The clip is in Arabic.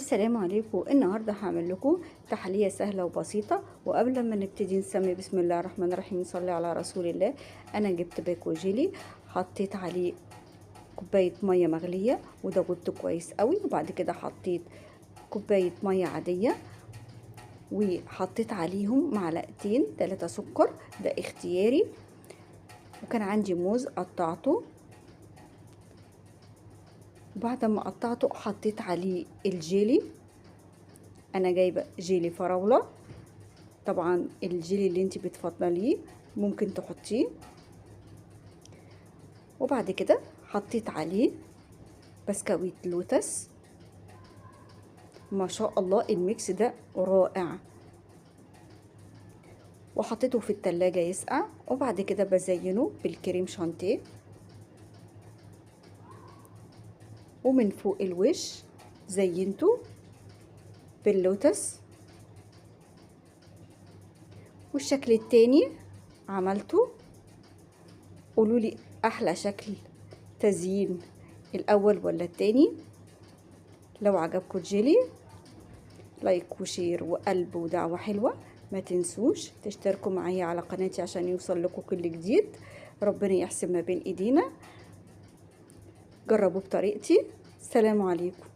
السلام عليكم. النهارده هعمل لكم تحليه سهله وبسيطه. وقبل ما نبتدي نسمي بسم الله الرحمن الرحيم، نصلي على رسول الله. انا جبت باكو جيلي، حطيت عليه كوبايه ميه مغليه ودوبته كويس قوي، وبعد كده حطيت كوبايه ميه عاديه وحطيت عليهم معلقتين 3 سكر، ده اختياري. وكان عندي موز قطعته، وبعد ما قطعته حطيت عليه الجيلي. انا جايبه جيلي فراوله، طبعا الجيلي اللي انت بتفضليه ممكن تحطيه. وبعد كده حطيت عليه بسكويت لوتس. ما شاء الله الميكس ده رائع، وحطيته في التلاجة يسقع. وبعد كده بزينه بالكريم شانتيه، ومن فوق الوش زينته باللوتس. والشكل التاني عملته. قولولي احلى شكل تزيين الاول ولا التاني؟ لو عجبكم الجيلي لايك وشير وقلب ودعوة حلوة. ما تنسوش تشتركوا معايا على قناتي عشان يوصل لكم كل جديد. ربنا يحسن ما بين ايدينا. جربوا بطريقتي. السلام عليكم.